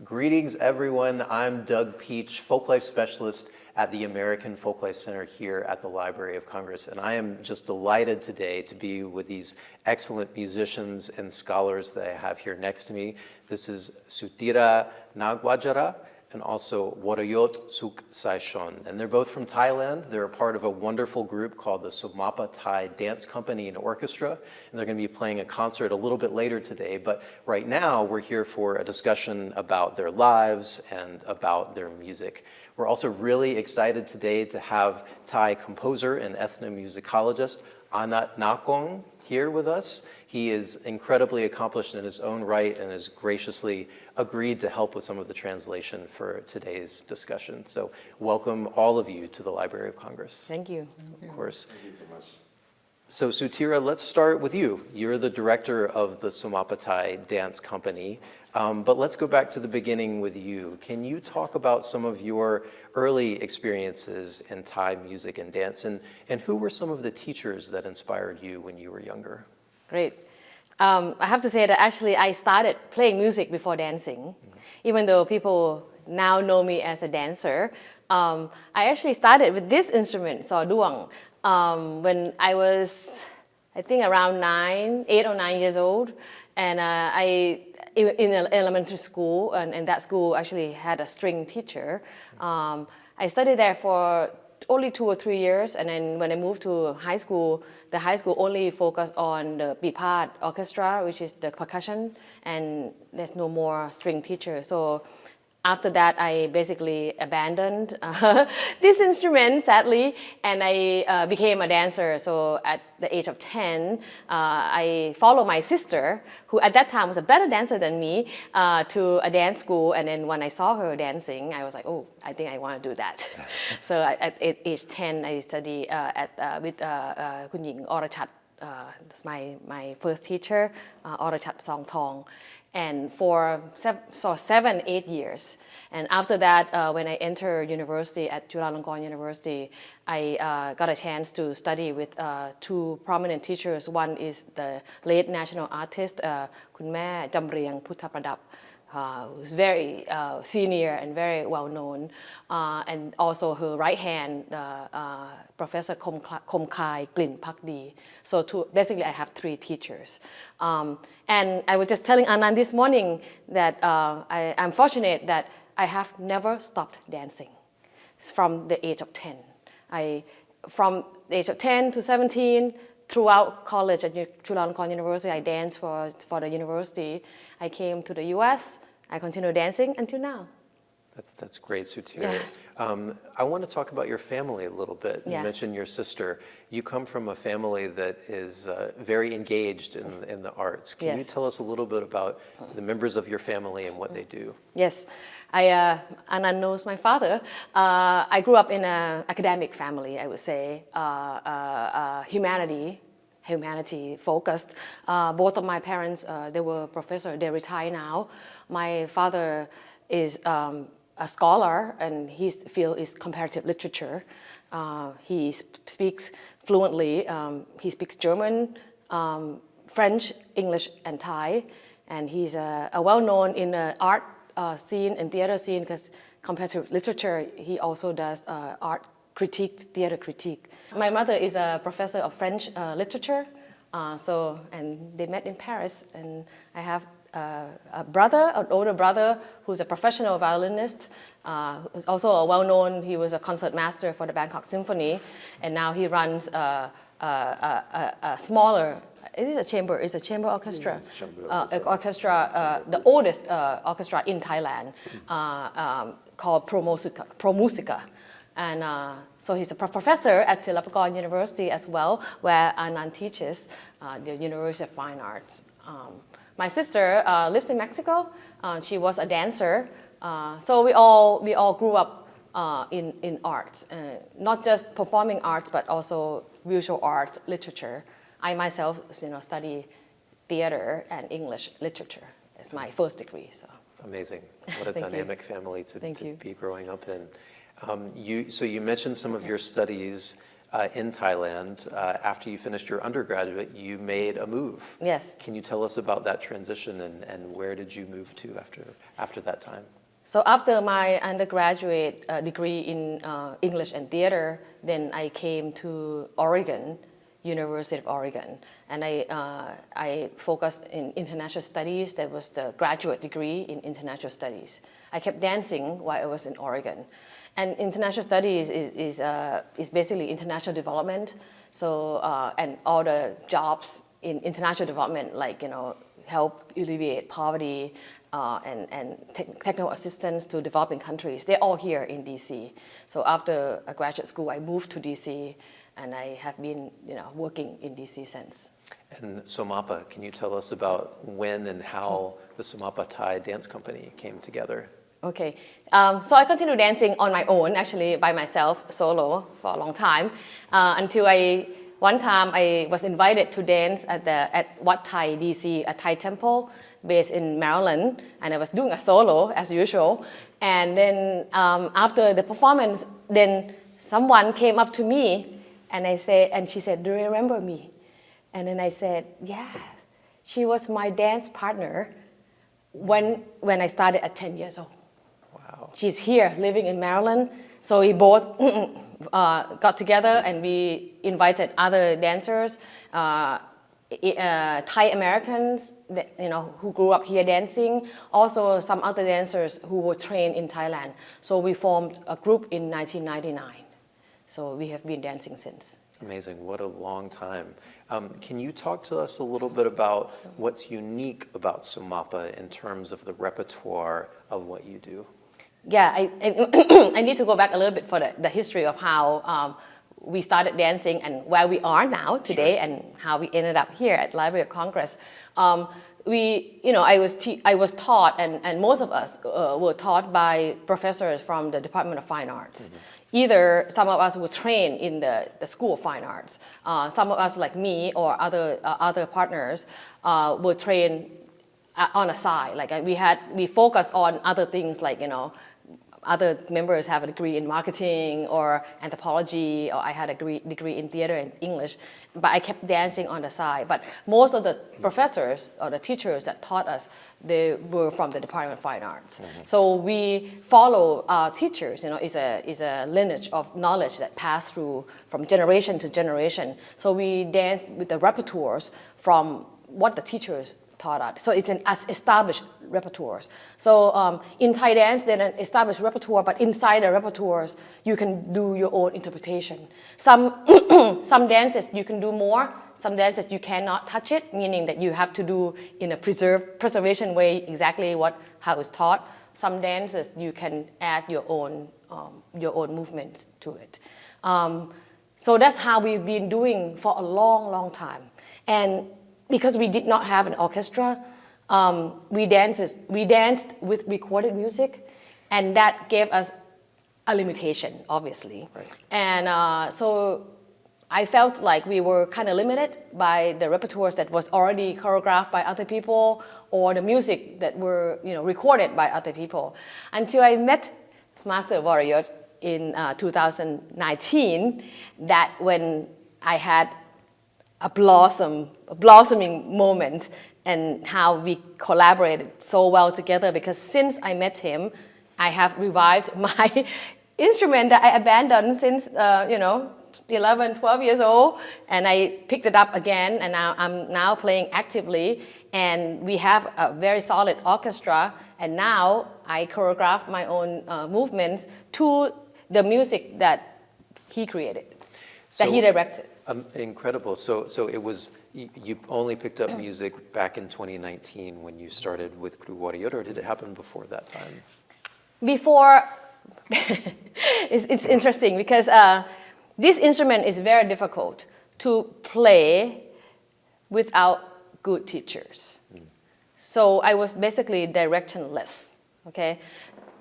Greetings, everyone. I'm Doug Peach, Folklife Specialist at the American Folklife Center here at the Library of Congress. And I am just delighted today to be with these excellent musicians and scholars that I have here next to me. This is Sutira Nagwajara and also Warayot Suk Saishon. And they're both from Thailand. They're a part of a wonderful group called the Sumapa Thai Dance Company and Orchestra. And they're going to be playing a concert a little bit later today. But right now, we're here for a discussion about their lives and about their music. We're also really excited today to have Thai composer and ethnomusicologist Anat Nakong here with us. He is incredibly accomplished in his own right and has graciously agreed to help with some of the translation for today's discussion. So welcome all of you to the Library of Congress. Thank you. Of course. Thank you so much. So Sutira, let's start with you. You're the director of the Sumapa Thai Dance Company, but let's go back to the beginning with you. Can you talk about some of your early experiences in Thai music and dance, and who were some of the teachers that inspired you when you were younger? Great. I have to say that actually I started playing music before dancing, even though people now know me as a dancer. I actually started with this instrument, saw duang, when I was, I think, around 8 or 9 years old. And in elementary school, and that school actually had a string teacher. I studied there for only 2 or 3 years, and then when I moved to high school, the high school only focused on the Bipat orchestra, which is the percussion, and there's no more string teacher. So after that, I basically abandoned this instrument, sadly, and I became a dancer. So at the age of 10, I followed my sister, who at that time was a better dancer than me, to a dance school. And then when I saw her dancing, I was like, oh, I think I want to do that. So at age 10, I studied with Kun Ying Orachat. That's my first teacher, Orachat Song Thong. And for 7-8 years. And after that, when I entered university at Chulalongkorn University, I got a chance to study with 2 prominent teachers. One is the late national artist, Kun Mae Jamriang Puthapradap, who's very senior and very well known, and also her right hand, Professor Kom Khai Glin Pakdi. So basically I have 3 teachers. And I was just telling Anand this morning that I'm fortunate that I have never stopped dancing from the age of 10. From the age of 10 to 17, throughout college at Chulalongkorn University, I danced for the university. I came to the US, I continue dancing until now. That's great, Sutira. Yeah. I want to talk about your family a little bit. You mentioned your sister. You come from a family that is very engaged in the arts. Can you tell us a little bit about the members of your family and what they do? Yes. Anand knows my father. I grew up in an academic family, I would say, humanity focused. Both of my parents, they were professors. They retire now. My father is a scholar, and his field is comparative literature. He speaks fluently. He speaks German, French, English, and Thai. And he's well-known in the art scene and theater scene because comparative literature, he also does art critique, theater critique. My mother is a professor of French literature, and they met in Paris. And I have an older brother, who's a professional violinist, who's also he was a concert master for the Bangkok Symphony, and now he runs a smaller, it's a chamber orchestra, the oldest orchestra in Thailand, called Pro Musica. And so he's a professor at Silpakorn University as well, where Anand teaches, the University of Fine Arts. My sister lives in Mexico. She was a dancer. So we all grew up in arts, not just performing arts, but also visual arts, literature. I myself, study theater and English literature as my first degree. So amazing! What a dynamic family to be growing up in. So you mentioned some of your studies in Thailand. After you finished your undergraduate, you made a move. Yes. Can you tell us about that transition and where did you move to after that time? So after my undergraduate degree in English and theater, then I came to Oregon, University of Oregon, and I focused in international studies. That was the graduate degree in international studies. I kept dancing while I was in Oregon, and international studies is basically international development. So and all the jobs in international development, like help alleviate poverty and technical assistance to developing countries. They're all here in DC. So after a graduate school, I moved to DC, and I have been working in DC since. And Somapa, can you tell us about when and how the Somapa Thai Dance Company came together? Okay, so I continued dancing on my own, actually by myself, solo, for a long time, until one time I was invited to dance at Wat Thai DC, a Thai temple based in Maryland, and I was doing a solo as usual. And then after the performance, then someone came up to me, and she said, "Do you remember me?" And then I said, "Yeah, she was my dance partner when I started at 10 years old." Wow. She's here living in Maryland. So we both got together and we invited other dancers, Thai Americans that, who grew up here dancing, also some other dancers who were trained in Thailand. So we formed a group in 1999. So we have been dancing since. Amazing, what a long time. Can you talk to us a little bit about what's unique about Somapa in terms of the repertoire of what you do? Yeah, I need to go back a little bit for the history of how we started dancing and where we are now today. Sure. And how we ended up here at Library of Congress. I was taught, and most of us were taught by professors from the Department of Fine Arts. Mm-hmm. Either some of us were trained in the School of Fine Arts. Some of us, like me or other partners, were trained on a side. Like we focused on other things, like other members have a degree in marketing or anthropology, or I had a degree in theater and English, but I kept dancing on the side. But most of the professors or the teachers that taught us, they were from the Department of Fine Arts. Mm-hmm. So we follow teachers, is a lineage of knowledge that passed through from generation to generation. So we dance with the repertoires from what the teachers taught us. So it's an established repertoire. So in Thai dance, there's an established repertoire, but inside the repertoires, you can do your own interpretation. Some dances you can do more, some dances you cannot touch it, meaning that you have to do in a preservation way exactly how it's taught. Some dances you can add your own movements to it. So that's how we've been doing for a long, long time. And because we did not have an orchestra, we danced with recorded music, and that gave us a limitation, obviously. Right. And so I felt like we were kind of limited by the repertoires that was already choreographed by other people, or the music that were recorded by other people, until I met Master Warrior in 2019. That when I had a blossoming moment, and how we collaborated so well together, because since I met him, I have revived my instrument that I abandoned since 11, 12 years old, and I picked it up again, and I'm now playing actively, and we have a very solid orchestra, and now I choreograph my own movements to the music that he created, that he directed. Incredible. So it was, you only picked up music back in 2019 when you started with Kru Warrior, or did it happen before that time? Before, it's interesting because this instrument is very difficult to play without good teachers. So I was basically directionless, okay?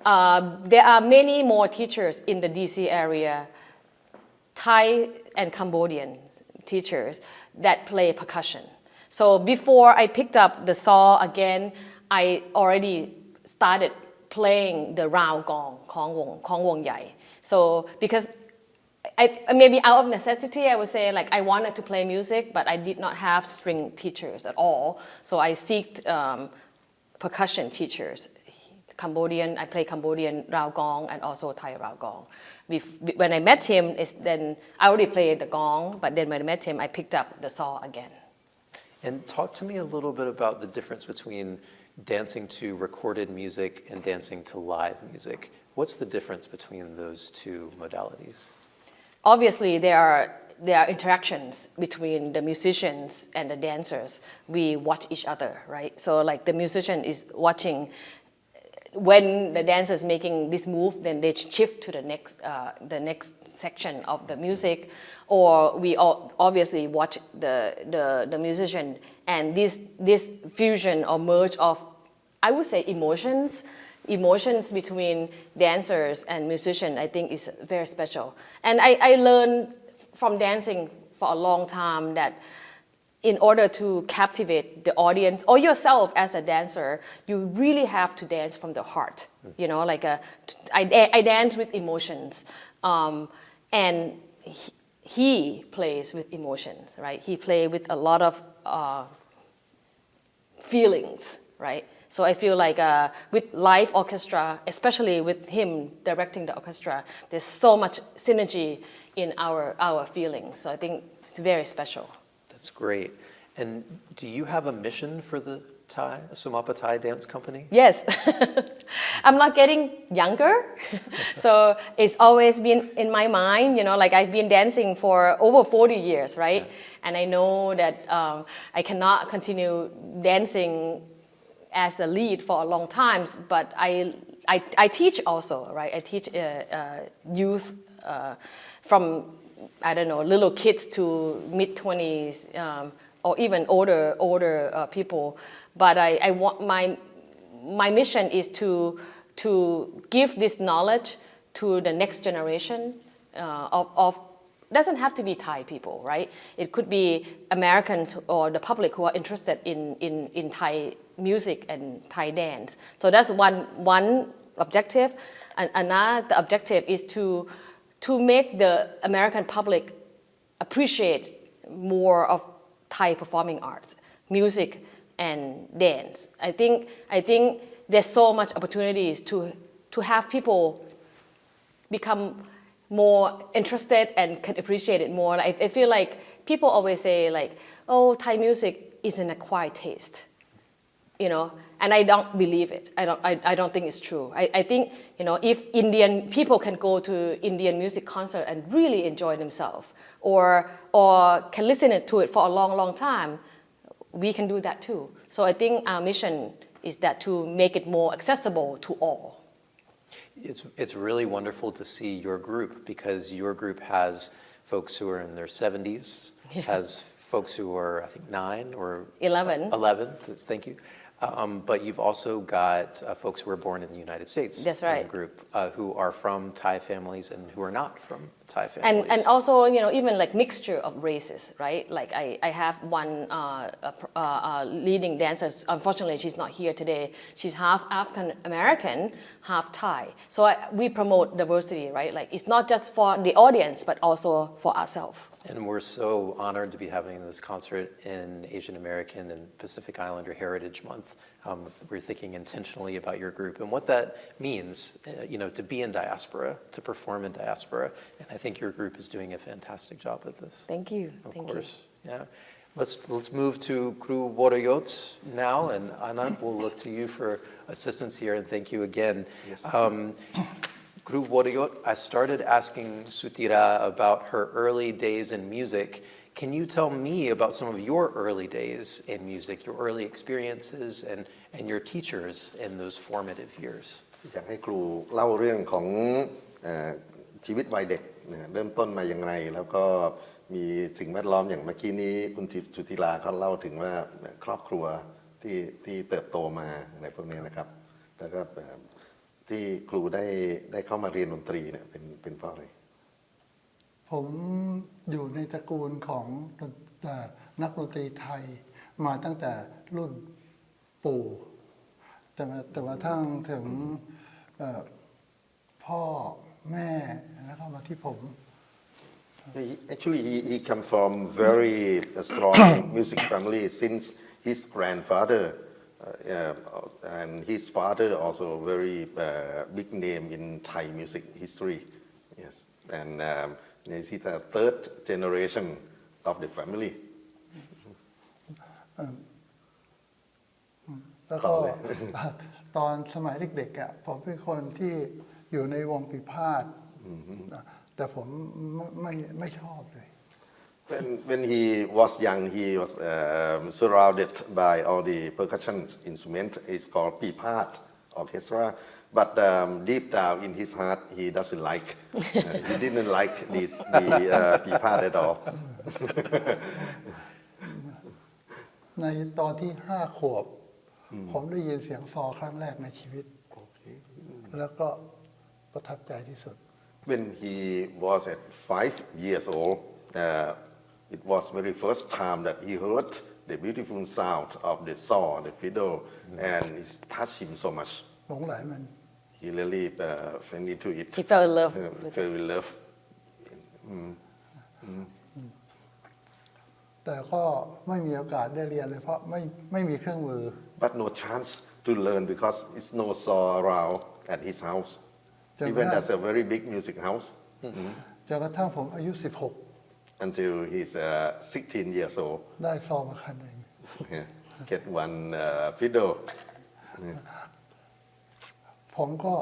There are many more teachers in the DC area, Thai and Cambodian teachers that play percussion. So before I picked up the saw again, I already started playing the round gong, Khong Wong Yai. So because maybe out of necessity, I would say like I wanted to play music, but I did not have string teachers at all. So I sought percussion teachers. Cambodian, I play Cambodian rao gong and also Thai rao gong. When I met him, then I already played the gong, but then when I met him, I picked up the saw again. And talk to me a little bit about the difference between dancing to recorded music and dancing to live music. What's the difference between those two modalities? Obviously, there are interactions between the musicians and the dancers. We watch each other, right? So like the musician is watching when the dancer is making this move, then they shift to the next section of the music, or we all obviously watch the musician, and this fusion or merge of, I would say, emotions between dancers and musician, I think is very special. And I learned from dancing for a long time that in order to captivate the audience or yourself as a dancer, you really have to dance from the heart. You know, like I dance with emotions, and he plays with emotions, right? He plays with a lot of feelings, right? So I feel like with live orchestra, especially with him directing the orchestra, there's so much synergy in our feelings. So I think it's very special. That's great. And do you have a mission for the Sumapa Thai Dance Company? Yes. I'm not getting younger. So it's always been in my mind, you know, like I've been dancing for over 40 years, right? Yeah. And I know that I cannot continue dancing as a lead for a long time, but I teach also, right? I teach youth from, I don't know, little kids to mid-20s, or even older people. But I want my mission is to give this knowledge to the next generation of doesn't have to be Thai people, right? It could be Americans or the public who are interested in Thai music and Thai dance. So that's one objective. And another objective is to make the American public appreciate more of Thai performing arts, music and dance. I think there's so much opportunities to have people become more interested and can appreciate it more. I feel like people always say like, oh, Thai music is an acquired taste, you know, and I don't believe it. I don't think it's true. I think, you know, if Indian people can go to Indian music concert and really enjoy themselves, or can listen to it for a long time, we can do that too. So I think our mission is that to make it more accessible to all. It's really wonderful to see your group, because your group has folks who are in their 70s, yeah. Has folks who are, I think, 9 or 11. 11, thank you. But you've also got folks who were born in the United States. That's right. In the group who are from Thai families and who are not from Thai families. And also, you know, even like mixture of races, right? Like I have one leading dancer. Unfortunately, she's not here today. She's half African American, half Thai. So we promote diversity, right? Like it's not just for the audience, but also for ourselves. And we're so honored to be having this concert in Asian American and Pacific Islander Heritage Month. We're thinking intentionally about your group and what that means, you know, to be in diaspora, to perform in diaspora. And I think your group is doing a fantastic job with this. Thank you. Of course, yeah. Let's move to Kru Worayot now, and Anand, we'll look to you for assistance here, and thank you again. Yes. Kru Worayot, I started asking Sutira about her early days in music. Can you tell me about some of your early days in music, your early experiences, and your teachers in those formative years? อยากให้ครูเล่าเรื่องของชีวิตวัยเด็กเริ่มต้นมาอย่างไรแล้วก็มีสิ่งแวดล้อมอย่างเมื่อกี้นี้คุณสุธิราเขาเล่าถึงว่าครอบครัวที่เติบโตมาอะไรพวกนี้นะครับแล้วก็ที่ครูได้เข้ามาเรียนดนตรีเนี่ยเป็นเพราะอะไร ผมอยู่ในตระกูลของนักดนตรีไทยมาตั้งแต่รุ่นปู่แต่ว่าทั้งถึงพ่อแม่แล้วก็มาที่ผม Actually, he come from very strong music family since his grandfather and his father also very big name in Thai music history. Yes, and this is the third generation of the family. แล้วก็ ตอนสมัยเด็กๆอ่ะผมเป็นคนที่อยู่ในวงปีพาทย์แต่ผมไม่ชอบเลย When he was young, he was surrounded by all the percussion instruments. It's called Pipat Orchestra. But deep down in his heart, he doesn't like. He didn't like the Pipat at all. ในตอนที่5 ขวบ ผมได้ยินเสียงซอครั้งแรกในชีวิต แล้วก็ประทับใจที่สุด When he was at 5 years old, it was very first time that he heard the beautiful sound of the saw, the fiddle, and it touched him so much. หลงไหลมัน He really fell into it. He fell in love with Fell in love. แต่ก็ไม่มีโอกาสได้เรียนเลยเพราะไม่มีเครื่องมือ But no chance to learn because it's no saw around at his house. Even that's a very big music house. จนกระทั่งผมอายุ Until he's 16 years old. 16 ได้ซอมาคันหนึ่ง Yeah. Get one fiddle. ผมก็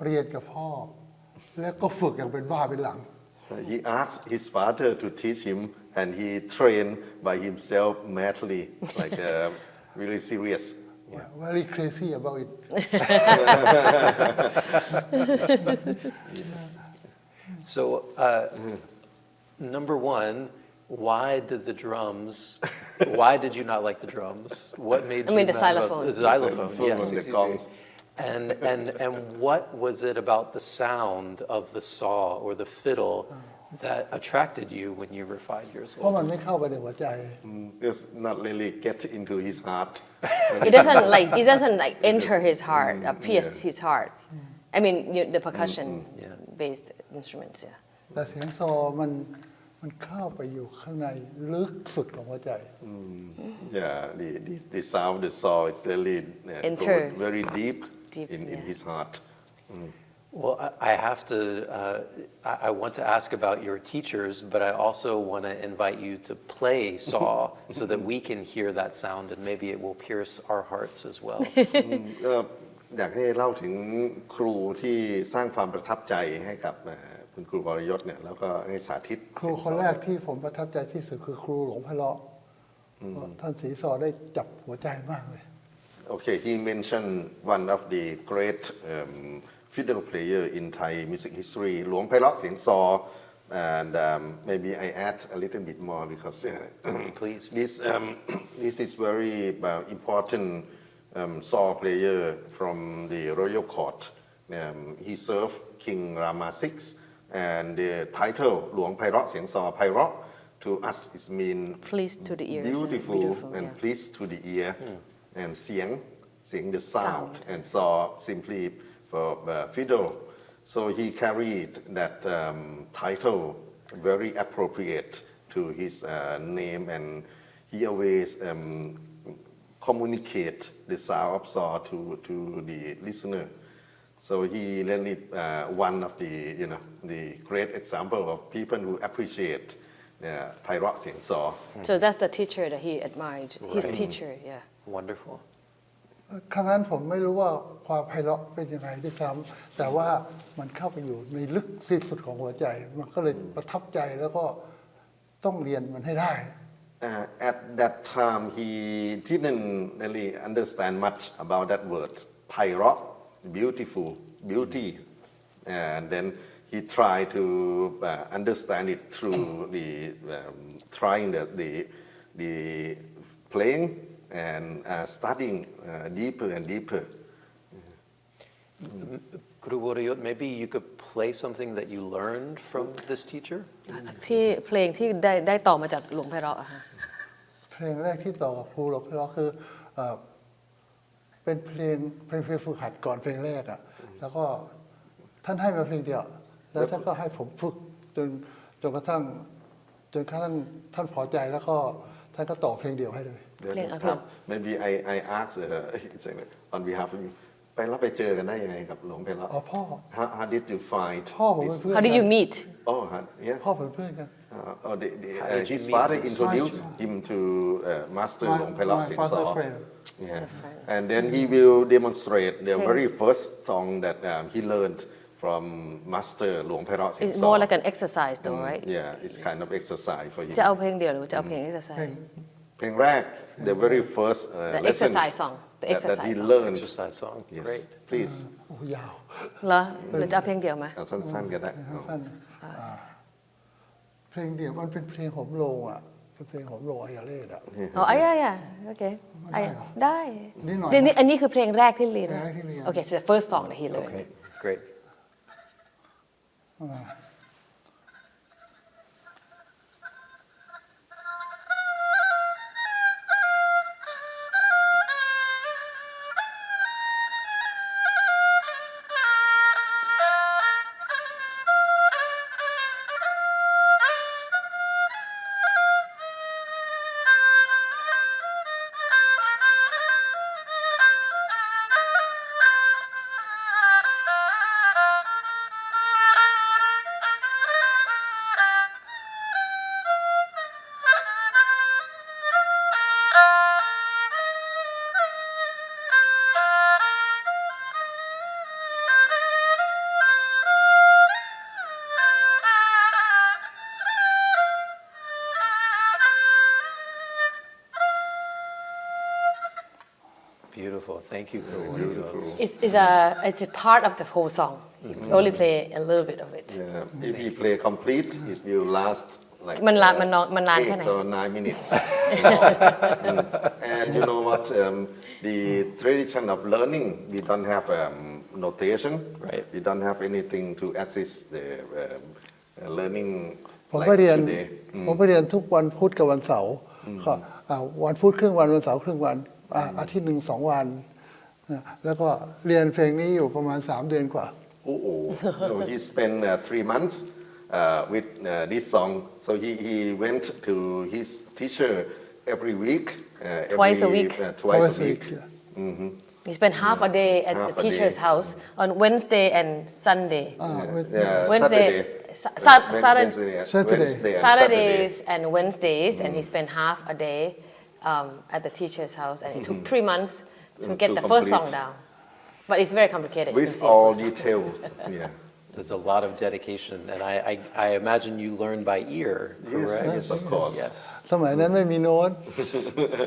เรียนกับพ่อ แล้วก็ฝึกอย่างเป็นบ้าเป็นหลัง He asked his father to teach him, and he trained by himself madly, like really serious. very crazy about it So, number one, why did you not like the drums? What made you the not xylophone. The xylophone, Xylophone, yes. the excuse gongs. me. And what was it about the sound of the saw or the fiddle that attracted you when you were 5 years เพราะ old? มันไม่เข้าไปในหัวใจ It's not really get into his heart. it doesn't like enter his heart pierce his heart I mean the percussion based instruments yeah แต่เสียงซอมันเข้าไปอยู่ข้างในลึกสุดของหัวใจ Yeah, the sound, the saw is really Enter. go very deep in yeah. his heart. Well, I have to, I want to ask about your teachers, but I also want to invite you to play saw so that we can hear that sound and maybe it will pierce our hearts as well. อยากให้เล่าถึงครูที่สร้างความประทับใจให้กับคุณครูวรยศเนี่ยแล้วก็ให้สาธิต ครูคนแรกที่ผมประทับใจที่สุดคือครูหลวงไพเราะเพราะท่านศรีซอได้จับหัวใจมากเลย Okay, he mentioned one of the great fiddle player in Thai music history, หลวงไพเราะเสียงซอ and maybe I add a little bit more because Please. This is very important saw player from the royal court. He served King Rama VI, and the title หลวงไพเราะเสียงซอไพเราะ to us is mean pleased to the ears beautiful and yeah. pleased to the ear, and เสียง the sound, Sound. and saw simply for fiddle. So he carried that title very appropriate to his name, and he always communicate the sound of saw to the listener. So he really one of the great example of people who appreciate ไพเราะเสียงซอ so that's the teacher that he admired his teacher yeah Wonderful. ครั้งนั้นผมไม่รู้ว่าความไพเราะเป็นยังไงด้วยซ้ำแต่ว่ามันเข้าไปอยู่ในลึกที่สุดของหัวใจ มันก็เลยประทับใจแล้วก็ต้องเรียนมันให้ได้ At that time, he didn't really understand much about that word, ไพเราะ beautiful, beauty, and then he tried to understand it through the trying the playing and studying deeper and deeper. Guru Warayot, maybe you could play something that you learned from this teacher? ที่เพลงที่ได้ต่อมาจากหลวงไพเราะอะค่ะ เพลงแรกที่ต่อกับครูหลวงไพเราะคือเป็นเพลงฝึกหัดก่อนเพลงแรกอ่ะแล้วก็ท่านให้มาเพลงเดียว แล้วท่านก็ให้ผมฝึกจน จนกระทั่งท่านพอใจแล้วก็ท่านก็ต่อเพลงเดียวให้เลย เดี๋ยว เพลง ครับ maybe I ask on behalf of you ไปแล้วไปเจอกันได้ยังไงกับหลวงไพเราะ อ๋อพ่อ how did you find พ่อผม this เป็นเพื่อน How did you meet oh yeah พ่อผมเป็นเพื่อนกัน oh How did you his meet father his- introduced him to master หลวงไพเราะ My สิน father สอ friend yeah and then he will demonstrate the very first song that he learned from master หลวงไพเราะสิน It's สอ more like an exercise though right yeah it's kind of exercise for him จะเอาเพลงเดียวหรือจะเอาเพลง exercise เพลงแรก the very first The lesson exercise song The that he exercise song learned Exercise song. yes Great. please โอ้ยาว เหรอหรือจะเอาเพลงเดียวไหม เอาสั้นๆก็ได้ สั้นเพลงเดียวมันเป็นเพลงหอมโลงอ่ะเป็นเพลงหอมโลงอายาเลดอ่ะ อ๋อyeahโอเค ได้เหรอ ได้ นิดหน่อย นี่อันนี้คือเพลงแรกที่เรียน เพลงแรกที่เรียน โอเค so the first song that he learned Okay, great. Beautiful. Thank you, Beautiful. It's a part of the whole song you only play a little bit of it Yeah, if he play complete it will last like มันนานแค่ไหน 8 or 9 minutes and you know what the tradition of learning we don't have notation Right. we don't have anything to assist the learning ผม like ไปเรียน today ผมไปเรียนทุกวันพุธกับวันเสาร์ก็วันพุธครึ่งวันวันเสาร์ครึ่งวันอาทิตย์หนึ่ง2 วันแล้วก็เรียนเพลงนี้อยู่ประมาณ3 เดือนกว่า Oh, no, he spent 3 months with this song. So he went to his teacher every week. Twice a week. Twice a week. yeah. he spent half a day at Half the a teacher's day. house on Wednesday and Sunday Yeah, Wednesday Wednesday, Saturday. and Saturdays and Wednesdays and he spent half a day at the teacher's house and it took 3 months to get To the first song complete. down but it's very complicated you can With see the all first song. details. Yeah. There's a lot of dedication, and I imagine you learn by ear, correct? yes, of course. Yes. สมัยนั้นไม่มีโน้ต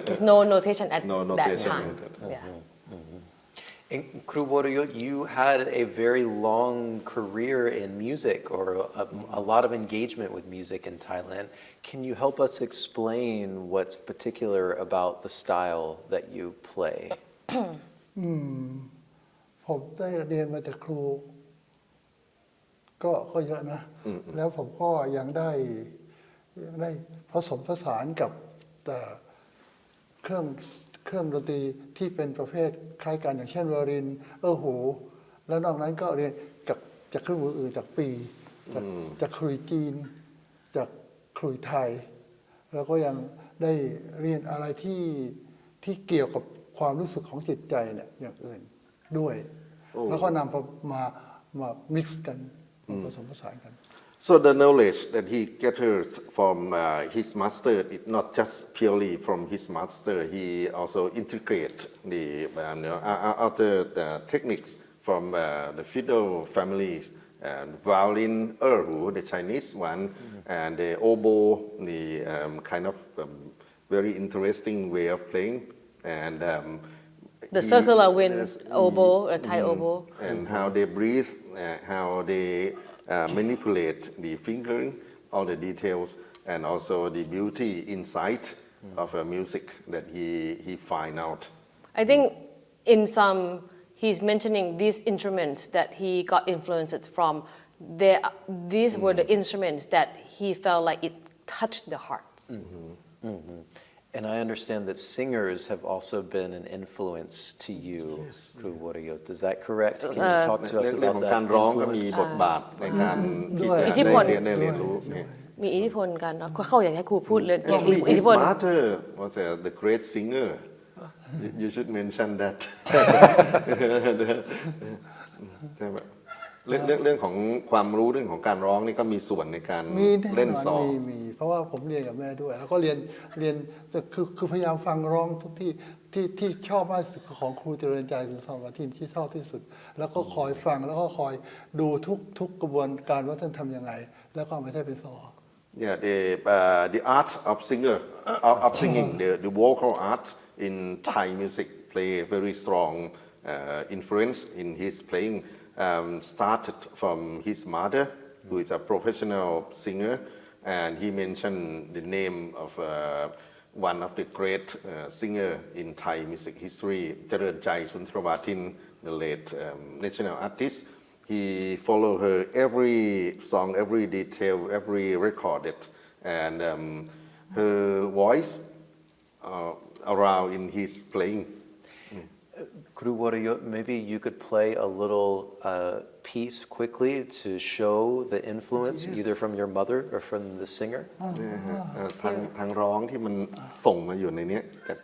There's no notation at No that notation. time yeah And Kru Worayot, you had a very long career in music or a lot of engagement with music in Thailand. Can you help us explain what's particular about the style that you play? ผมได้เรียนมาจากครูก็เยอะนะ แล้วผมก็ยังได้ผสมผสานกับเครื่องดนตรีที่เป็นประเภทคล้ายกันอย่างเช่นวารินหูแล้วนอกนั้นก็เรียนจากเครื่องมืออื่นจากปีจากครุยจีน จากครุยไทย แล้วก็ยังได้เรียนอะไรที่เกี่ยวกับความรู้สึกของจิตใจเนี่ยอย่างอื่นด้วย แล้วก็นำมา mix กันมาผสมผสานกัน So the knowledge that he gathered from his master is not just purely from his master. He also integrate the other techniques from the fiddle families, violin, erhu, the Chinese one, and the oboe, the kind of very interesting way of playing, and the circular wind yes, oboe Thai oboe and how they breathe, how they manipulate the fingering, all the details, and also the beauty inside of music that he find out. I think in some he's mentioning these instruments that he got influenced from these were the instruments that he felt like it touched the heart And I understand that singers have also been an influence to you, Kru Worayot. Is that correct? Can you talk to us เรื่อง about ของ that การร้องก็มี influence? บทบาทในการที่จะ อิทธิพล ได้เรียนรู้เนี่ย มีอิทธิพลกันเนาะเขาอยากให้ครูพูดเรื่อง Actually, อิทธิ his พล mother was the great singer. You should mention that. ใช่ไหมเรื่องของความรู้เรื่องของการร้องนี่ก็มีส่วนในการ มีแน่ เล่น นอน ซอ มีเพราะว่าผมเรียนกับแม่ด้วย แล้วก็เรียนคือพยายามฟังร้องทุกที่ชอบมากที่สุดของครูเจริญใจสุนทรวาทินที่ชอบที่สุด แล้วก็คอยฟังแล้วก็คอยดูทุกกระบวนการว่าท่านทำยังไง แล้วก็เอามาได้เป็นซอ Yeah, the art of singing, the vocal art in Thai music play a very strong influence in his playing. Started from his mother, who is a professional singer, and he mentioned the name of one of the great singer in Thai music history, Charan Chai Suntrawatin, the late national artist. He followed her every song, every detail, every recorded, and her voice around in his playing. Guru Wadayot, maybe you could play a little piece quickly to show the influence either from your mother or from the singer. ทางร้องที่มันส่งมาอยู่ในนี้จาก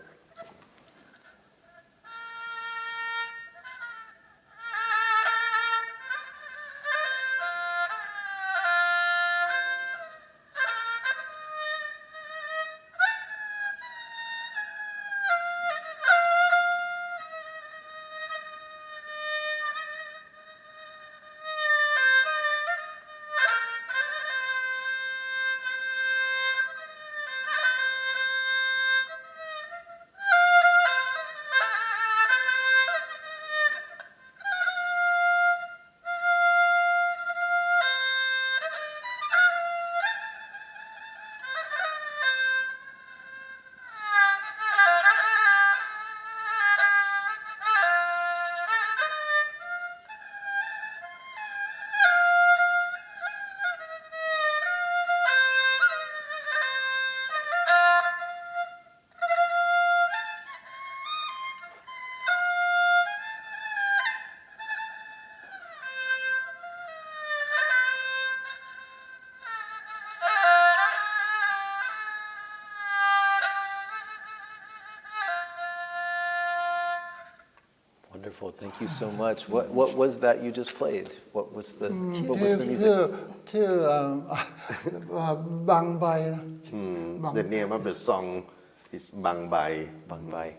Wonderful. Thank you so much. What was that you just played? What was the ชื่ music? บางใบนะบาง The name of the song is Bang Bai, Bang Bai.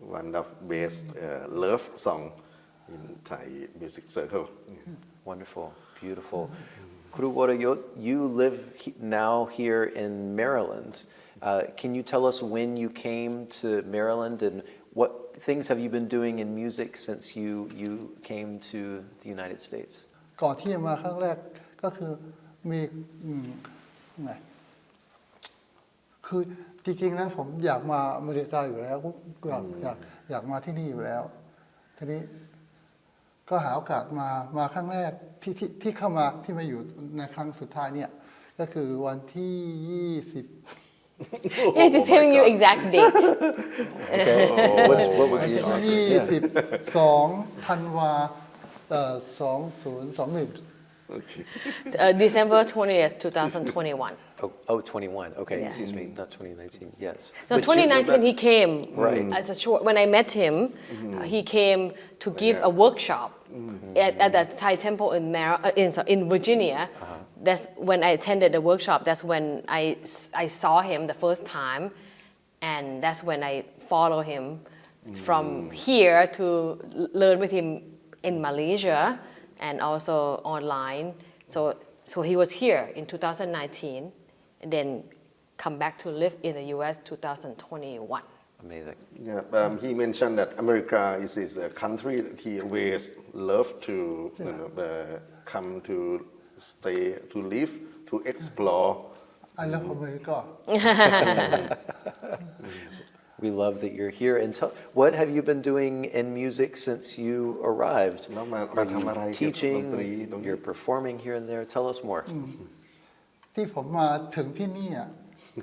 one of best love song in Thai music circle. Wonderful. Beautiful. Guru Wadayot, you live now here in Maryland. Can you tell us when you came to Maryland and what things have you been doing in music since you came to the United States? ก่อนที่จะมาครั้งแรกก็คือมีไงคือจริงๆนะผมอยากมาอเมริกาอยู่แล้วอยากมาที่นี่อยู่แล้วทีนี้ก็หาโอกาสมาครั้งแรกที่เข้ามาที่มาอยู่ในครั้งสุดท้ายเนี่ยก็คือวันที่ He's just telling you exact date. Okay. What was the 22 ธันวา2021 Okay. December 20th, 2021. Oh, 21. Okay, Yeah. excuse me, not 2019. Yes. No, But 2019 he came Right. as a short. When I met him, he came to give a workshop at the Thai temple in Virginia. That's when I attended the workshop. That's when I saw him the first time, and that's when I follow him from here to learn with him in Malaysia and also online. So he was here in 2019, and then come back to live in the U.S. 2021. Amazing. Yeah, he mentioned that America is a country that he always loved to come to stay, to live, to explore. I love America We love that you're here. And what have you been doing in music since you arrived? แล้วมา Are ทำอะไร you เกี่ยวกับดน teaching? ตรีตรงนี้ You're performing here and there. Tell us more. ที่ผมมาถึงที่นี่อ่ะ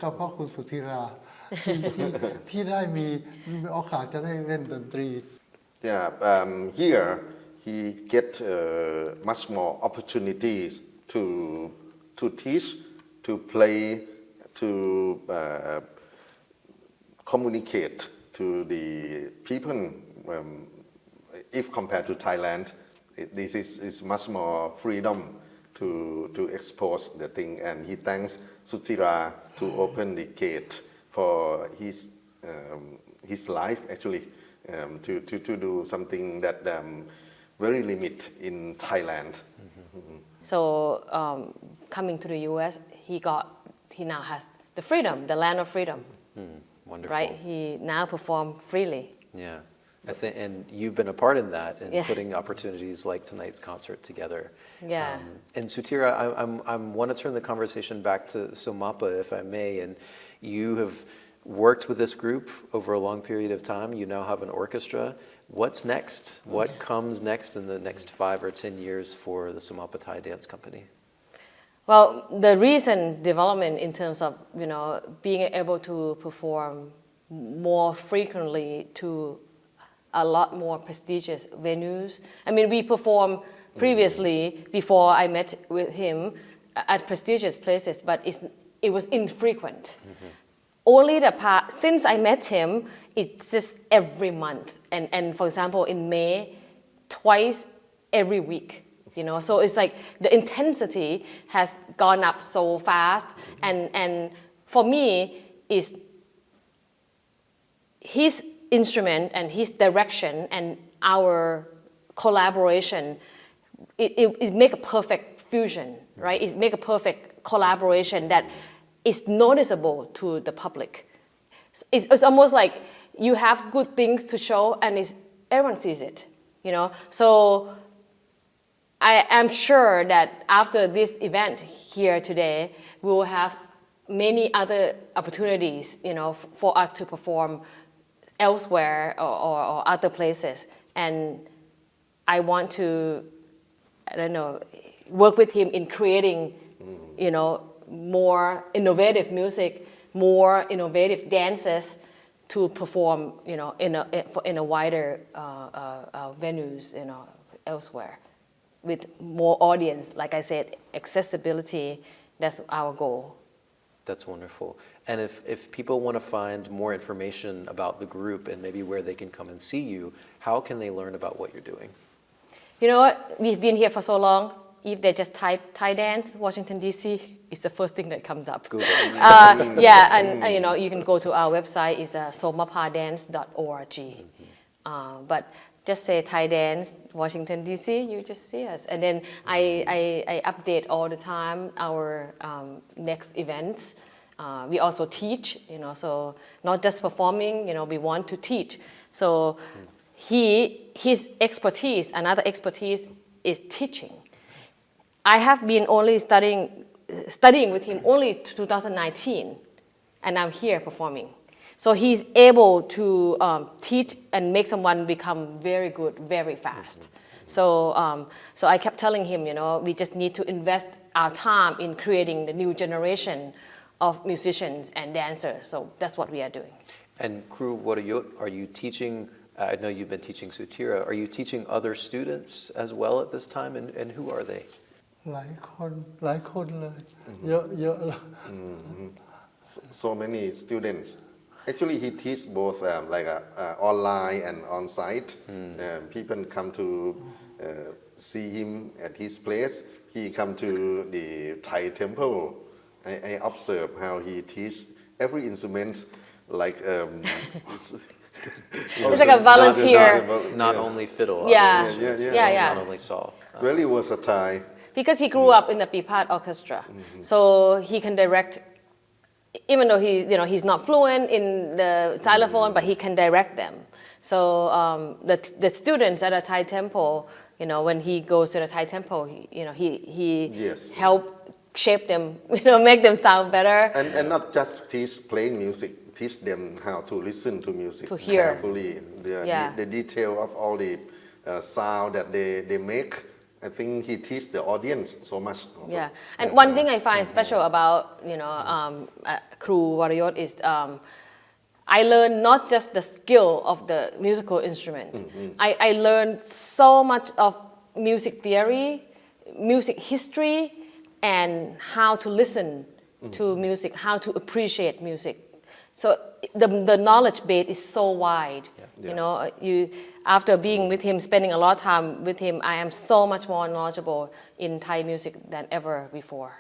ก็เพราะคุณสุธีราที่ได้มีโอกาสจะได้เล่นดนตรี Yeah, here he get much more opportunities to teach, to play, to communicate to the people. If compared to Thailand, this is much more freedom to expose the thing. And he thanks Sutira to open the gate for his life actually, to do something that very limit in Thailand. So coming to the U.S., he now has the freedom, the land of freedom, Wonderful. right? He now perform freely. Yeah. And you've been a part in that, in Yeah. putting opportunities like tonight's concert together. Yeah. And Sutira, I want to turn the conversation back to Somapa, if I may. And you have worked with this group over a long period of time. You now have an orchestra. What's next? What comes next in the next 5 or 10 years for the Somapa Thai Dance Company? Well, the recent development in terms of being able to perform more frequently to a lot more prestigious venues. I mean, we performed previously before I met with him at prestigious places, but it was infrequent. Only since I met him, it's just every month. And for example, in May, twice every week. So it's like the intensity has gone up so fast. And for me, is his instrument and his direction and our collaboration, it make a perfect fusion, right? It make a perfect collaboration that is noticeable to the public. It's almost like you have good things to show and everyone sees it, So I am sure that after this event here today, we will have many other opportunities, for us to perform elsewhere or other places. And I want to, work with him in creating, more innovative music, more innovative dances to perform, in a wider venues, elsewhere, with more audience. Like I said, accessibility. That's our goal. That's wonderful. And if people want to find more information about the group and maybe where they can come and see you, how can they learn about what you're doing? You know what? We've been here for so long. If they just type Thai dance, Washington, D.C., it's the first thing that comes up. Google. Yeah, and you can go to our website. It's somapadance.org. But just say Thai dance, Washington, D.C., you just see us. And then I update all the time our next events. We also teach, so not just performing, we want to teach. So his expertise, another expertise is teaching. I have been only studying with him only 2019, and I'm here performing. So he's able to teach and make someone become very good very fast. So I kept telling him, we just need to invest our time in creating the new generation of musicians and dancers. So that's what we are doing. And Kru Wadayot, are you teaching, I know you've been teaching Sutira, are you teaching other students as well at this time? And who are they? หลายคนเลย เยอะเลย So many students. Actually, he teach both online and on-site. People come to see him at his place. He come to the Thai temple. I observe how he teach every instrument like. It's like a volunteer. Not only fiddle. Yeah. other instruments, Yeah. Not only saw. Very versatile. Because he grew up in the Pipat Orchestra, so he can direct. Even though he's not fluent in the xylophone, but he can direct them. So the students at a Thai temple, when he goes to the Thai temple, he Yes. help shape them, make them sound better. And not just teach playing music, teach them how to listen to music To hear. carefully. Yeah. The detail of all the sound that they make. I think he teach the audience so much. Also. Yeah, and one thing I find special about Kru Wadayot is I learned not just the skill of the musical instrument. I learned so much of music theory, music history, and how to listen to music, how to appreciate music. So the knowledge base is so wide. Yeah. You know, after being with him, spending a lot of time with him, I am so much more knowledgeable in Thai music than ever before.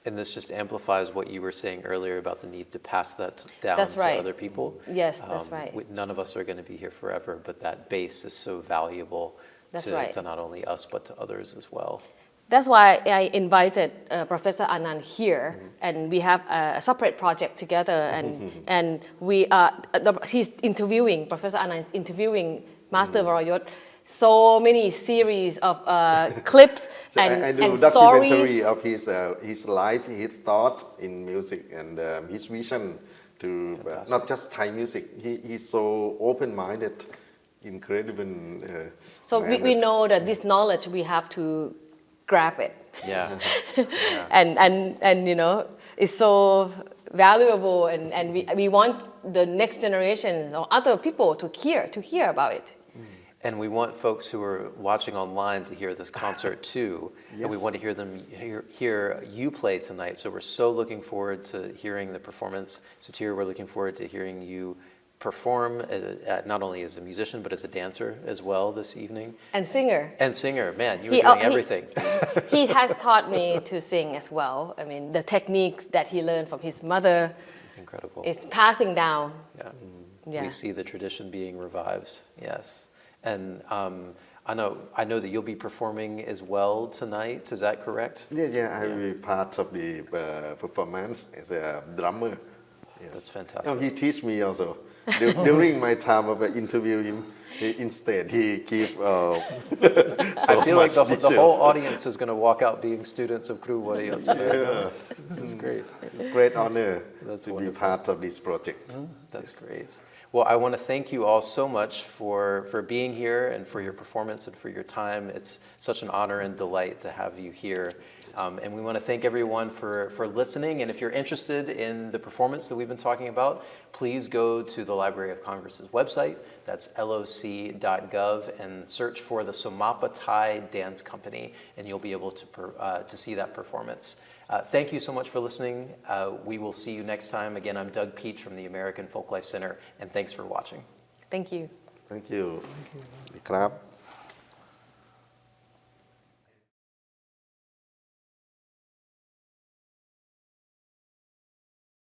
And this just amplifies what you were saying earlier about the need to pass that down That's to right. other people. Yes, that's right. None of us are going to be here forever, but that base is so valuable That's to, right. to not only us, but to others as well. That's why I invited Professor Anand here, and we have a separate project together. And we he's interviewing, Professor Anand is interviewing Master Varayot, so many series of clips So and, I do and documentary stories. of his life, his thought in music, and his vision to not just Thai music. He's so open-minded, incredible. So man we that- know that this knowledge we have to grab it. Yeah. And you know, it's so valuable, and we want the next generations or other people to hear about it. And we want folks who are watching online to hear this concert too. And we Yes. want to hear you play tonight. So we're so looking forward to hearing the performance. Sutir, we're looking forward to hearing you perform not only as a musician, but as a dancer as well this evening. And singer. And singer, man, you were He- doing he- everything. He has taught me to sing as well. I mean, the techniques that he learned from his mother Incredible. is passing down. Yeah. Yeah. We see the tradition being revived. Yes. And I know that you'll be performing as well tonight. Is that correct? Yeah, I will be part of the performance as a drummer. Yes. That's fantastic. No, he teach me also. During my time of interview him, instead he give I feel like the whole audience is going to walk out being students of Kru Warrior today. This is great. It's a great honor That's to be wonderful. part of this project. That's great. Well, I want to thank you all so much for being here and for your performance and for your time. It's such an honor and delight to have you here. And we want to thank everyone for listening. And if you're interested in the performance that we've been talking about, please go to the Library of Congress's website. That's loc.gov and search for the Somapa Thai Dance Company, and you'll be able to see that performance. Thank you so much for listening. We will see you next time. Again, I'm Doug Peach from the American Folklife Center, and thanks for watching. Thank you. Thank you. ครับ